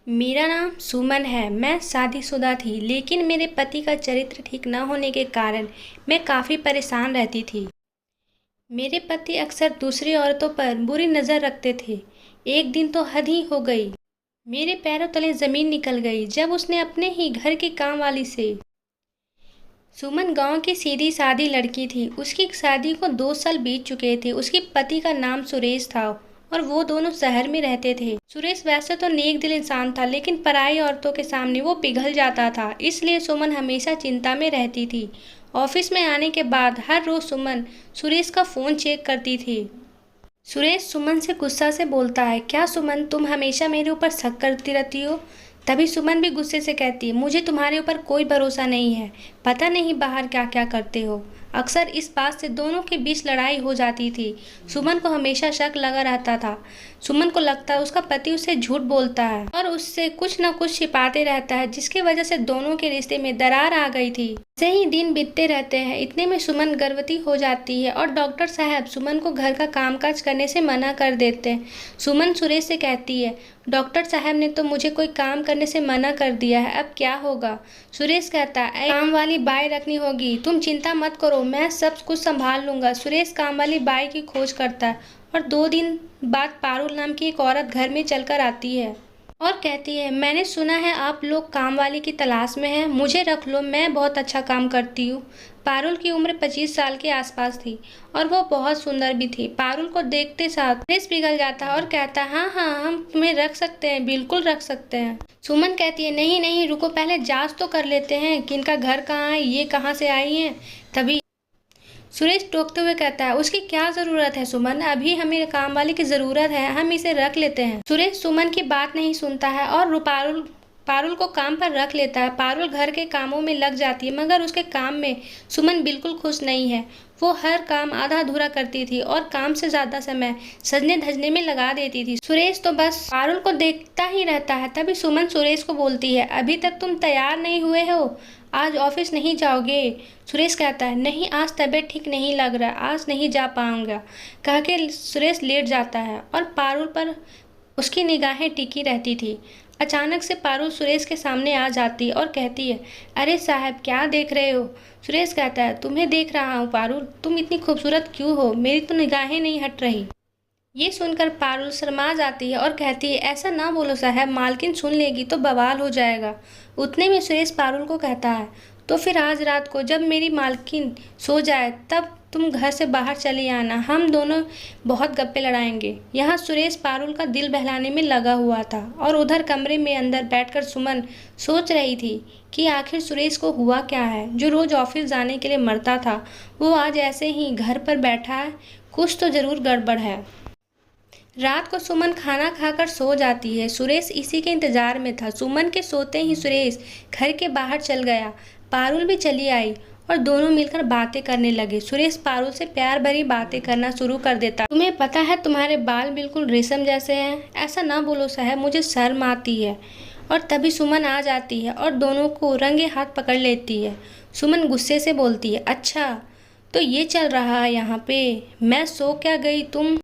मेरा नाम सुमन है। मैं शादीशुदा थी, लेकिन मेरे पति का चरित्र ठीक न होने के कारण मैं काफ़ी परेशान रहती थी। मेरे पति अक्सर दूसरी औरतों पर बुरी नज़र रखते थे। एक दिन तो हद ही हो गई। मेरे पैरों तले ज़मीन निकल गई जब उसने अपने ही घर की काम वाली से। सुमन गांव की सीधी सादी लड़की थी। उसकी शादी को 2 साल बीत चुके थे। उसके पति का नाम सुरेश था और वो दोनों शहर में रहते थे। सुरेश वैसे तो नेक दिल इंसान था, लेकिन पराई औरतों के सामने वो पिघल जाता था। इसलिए सुमन हमेशा चिंता में रहती थी। ऑफिस में आने के बाद हर रोज सुमन सुरेश का फ़ोन चेक करती थी। सुरेश सुमन से गुस्सा से बोलता है, क्या सुमन, तुम हमेशा मेरे ऊपर शक करती रहती हो। तभी सुमन भी गुस्से से कहती है, मुझे तुम्हारे ऊपर कोई भरोसा नहीं है। पता नहीं बाहर क्या क्या करते हो। अक्सर इस बात से दोनों के बीच लड़ाई हो जाती थी। सुमन को हमेशा शक लगा रहता था। सुमन को लगता है उसका पति उससे झूठ बोलता है और उससे कुछ न कुछ छिपाते रहता है, जिसकी वजह से दोनों के रिश्ते में दरार आ गई थी। ऐसे ही दिन बीतते रहते हैं। इतने में सुमन गर्भवती हो जाती है और डॉक्टर साहब सुमन को घर का कामकाज करने से मना कर देते हैं। सुमन सुरेश से कहती है, डॉक्टर साहब ने तो मुझे कोई काम करने से मना कर दिया है, अब क्या होगा। सुरेश कहता है, काम वाली बाई रखनी होगी, तुम चिंता मत करो, मैं सब कुछ संभाल लूंगा। सुरेश काम वाली बाई की खोज करता है और 2 दिन बाद पारुल नाम की एक औरत घर में चलकर आती है और कहती है, मैंने सुना है आप लोग काम वाली की तलाश में हैं, मुझे रख लो, मैं बहुत अच्छा काम करती हूँ। पारुल की उम्र 25 साल के आसपास थी और वो बहुत सुंदर भी थी। पारुल को देखते साथ सुरेश पिघल जाता है और कहता है, हाँ हाँ, हम तुम्हें रख सकते हैं, बिल्कुल रख सकते हैं। सुमन कहती है, नहीं नहीं, रुको, पहले जांच तो कर लेते हैं कि इनका घर कहाँ है, ये कहाँ से आई हैं। तभी सुरेश टोकते हुए कहता है, उसकी क्या ज़रूरत है सुमन, अभी हमें काम वाली की ज़रूरत है, हम इसे रख लेते हैं। सुरेश सुमन की बात नहीं सुनता है और पारुल को काम पर रख लेता है। पारुल घर के कामों में लग जाती है, मगर उसके काम में सुमन बिल्कुल खुश नहीं है। वो हर काम आधा अधूरा करती थी और काम से ज़्यादा समय सजने धजने में लगा देती थी। सुरेश तो बस पारुल को देखता ही रहता है। तभी सुमन सुरेश को बोलती है, अभी तक तुम तैयार नहीं हुए हो, आज ऑफिस नहीं जाओगे। सुरेश कहता है, नहीं, आज तबीयत ठीक नहीं लग रहा, आज नहीं जा पाऊंगा। कह के सुरेश लेट जाता है और पारुल पर उसकी निगाहें टिकी रहती थी। अचानक से पारुल सुरेश के सामने आ जाती और कहती है, अरे साहब, क्या देख रहे हो। सुरेश कहता है, तुम्हें देख रहा हूँ पारुल, तुम इतनी खूबसूरत क्यों हो, मेरी तो निगाहें नहीं हट रही। ये सुनकर पारुल शर्मा जाती है और कहती है, ऐसा ना बोलो साहब, मालकिन सुन लेगी तो बवाल हो जाएगा। उतने में सुरेश पारुल को कहता है, तो फिर आज रात को जब मेरी मालकिन सो जाए तब तुम घर से बाहर चली आना, हम दोनों बहुत गप्पे लड़ाएंगे। यहाँ सुरेश पारुल का दिल बहलाने में लगा हुआ था और उधर कमरे में अंदर बैठकर सुमन सोच रही थी कि आखिर सुरेश को हुआ क्या है। जो रोज ऑफिस जाने के लिए मरता था, वो आज ऐसे ही घर पर बैठा है, कुछ तो जरूर गड़बड़ है। रात को सुमन खाना खाकर सो जाती है। सुरेश इसी के इंतजार में था। सुमन के सोते ही सुरेश घर के बाहर चल गया। पारुल भी चली आई और दोनों मिलकर बातें करने लगे। सुरेश पारुल से प्यार भरी बातें करना शुरू कर देता, तुम्हें पता है तुम्हारे बाल बिल्कुल रेशम जैसे हैं। ऐसा ना बोलो साहब, मुझे शर्म आती है। और तभी सुमन आ जाती है और दोनों को रंगे हाथ पकड़ लेती है। सुमन गुस्से से बोलती है, अच्छा तो ये चल रहा है यहाँ पे, मैं सो क्या गई, तुम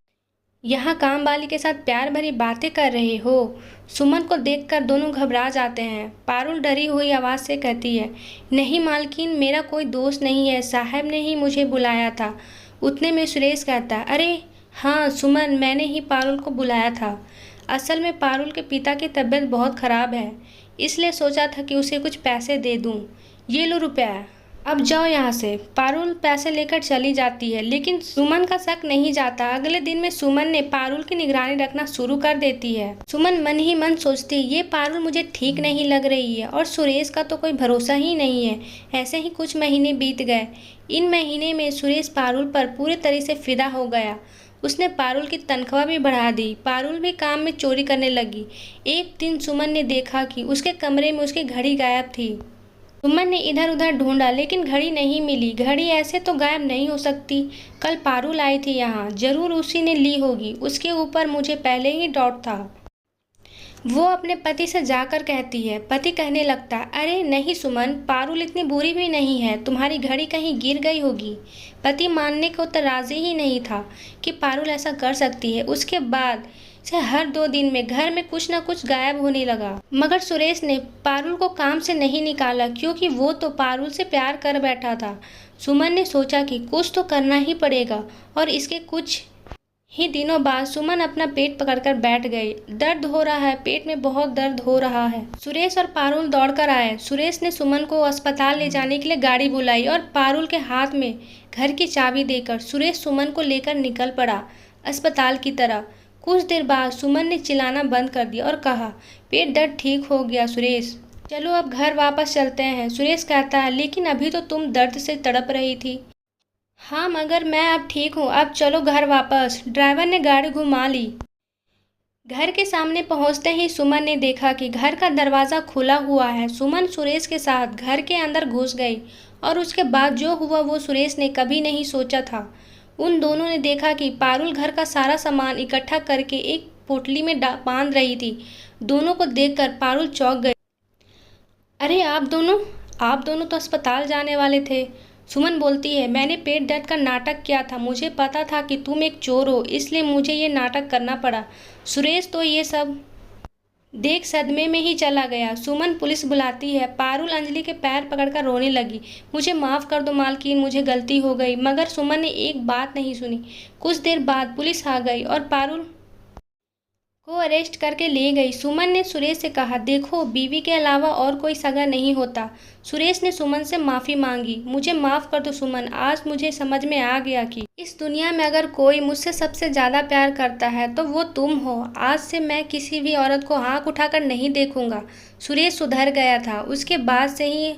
यहाँ काम वाली के साथ प्यार भरी बातें कर रहे हो। सुमन को देखकर दोनों घबरा जाते हैं। पारुल डरी हुई आवाज़ से कहती है, नहीं मालकिन, मेरा कोई दोस्त नहीं है, साहब ने ही मुझे बुलाया था। उतने में सुरेश कहता है, अरे हाँ सुमन, मैंने ही पारुल को बुलाया था। असल में पारुल के पिता की तबीयत बहुत ख़राब है, इसलिए सोचा था कि उसे कुछ पैसे दे दूँ। ये लो रुपया, अब जाओ यहाँ से। पारुल पैसे लेकर चली जाती है, लेकिन सुमन का शक नहीं जाता। अगले दिन में सुमन ने पारुल की निगरानी रखना शुरू कर देती है। सुमन मन ही मन सोचती, ये पारुल मुझे ठीक नहीं लग रही है और सुरेश का तो कोई भरोसा ही नहीं है। ऐसे ही कुछ महीने बीत गए। इन महीने में सुरेश पारुल पर पूरे तरह से फिदा हो गया। उसने पारुल की तनख्वाह भी बढ़ा दी। पारुल भी काम में चोरी करने लगी। एक दिन सुमन ने देखा कि उसके कमरे में उसकी घड़ी गायब थी। सुमन ने इधर उधर ढूंढा, लेकिन घड़ी नहीं मिली। घड़ी ऐसे तो गायब नहीं हो सकती, कल पारुल आई थी यहाँ, जरूर उसी ने ली होगी, उसके ऊपर मुझे पहले ही डाउट था। वो अपने पति से जाकर कहती है। पति कहने लगता, अरे नहीं सुमन, पारुल इतनी बुरी भी नहीं है, तुम्हारी घड़ी कहीं गिर गई होगी। पति मानने को तो राजी ही नहीं था कि पारुल ऐसा कर सकती है। उसके बाद से हर 2 दिन में घर में कुछ न कुछ गायब होने लगा। मगर सुरेश ने पारुल को काम से नहीं निकाला क्योंकि वो तो पारुल से प्यार कर बैठा था। सुमन ने सोचा कि कुछ तो करना ही पड़ेगा और इसके कुछ ही दिनों बाद सुमन अपना पेट पकड़कर बैठ गई। दर्द हो रहा है, पेट में बहुत दर्द हो रहा है। सुरेश और पारुल दौड़कर आए। सुरेश ने सुमन को अस्पताल ले जाने के लिए गाड़ी बुलाई और पारुल के हाथ में घर की चाबी देकर सुरेश सुमन को लेकर निकल पड़ा अस्पताल की तरफ। कुछ देर बाद सुमन ने चिल्लाना बंद कर दिया और कहा, पेट दर्द ठीक हो गया सुरेश, चलो अब घर वापस चलते हैं। सुरेश कहता है, लेकिन अभी तो तुम दर्द से तड़प रही थी। हाँ मगर मैं अब ठीक हूँ, अब चलो घर वापस। ड्राइवर ने गाड़ी घुमा ली। घर के सामने पहुंचते ही सुमन ने देखा कि घर का दरवाज़ा खुला हुआ है। सुमन सुरेश के साथ घर के अंदर घुस गई और उसके बाद जो हुआ वो सुरेश ने कभी नहीं सोचा था। उन दोनों ने देखा कि पारुल घर का सारा सामान इकट्ठा करके एक पोटली में बांध रही थी। दोनों को देखकर पारुल चौंक गई। अरे आप दोनों तो अस्पताल जाने वाले थे। सुमन बोलती है, मैंने पेट दर्द का नाटक किया था। मुझे पता था कि तुम एक चोर हो, इसलिए मुझे ये नाटक करना पड़ा। सुरेश तो ये सब देख सदमे में ही चला गया। सुमन पुलिस बुलाती है। पारुल अंजलि के पैर पकड़कर रोने लगी। मुझे माफ़ कर दो मालकिन, मुझे गलती हो गई। मगर सुमन ने एक बात नहीं सुनी। कुछ देर बाद पुलिस आ गई और पारुल को अरेस्ट करके ले गई। सुमन ने सुरेश से कहा, देखो बीवी के अलावा और कोई सगा नहीं होता। सुरेश ने सुमन से माफ़ी मांगी। मुझे माफ़ कर दो सुमन, आज मुझे समझ में आ गया कि इस दुनिया में अगर कोई मुझसे सबसे ज़्यादा प्यार करता है तो वो तुम हो। आज से मैं किसी भी औरत को आँख उठाकर नहीं देखूंगा। सुरेश सुधर गया था। उसके बाद से ही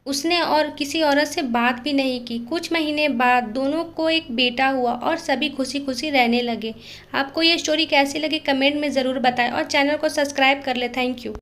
उसने और किसी औरत से बात भी नहीं की। कुछ महीने बाद दोनों को एक बेटा हुआ और सभी खुशी खुशी रहने लगे। आपको ये स्टोरी कैसी लगी कमेंट में ज़रूर बताएं और चैनल को सब्सक्राइब कर ले। Thank you.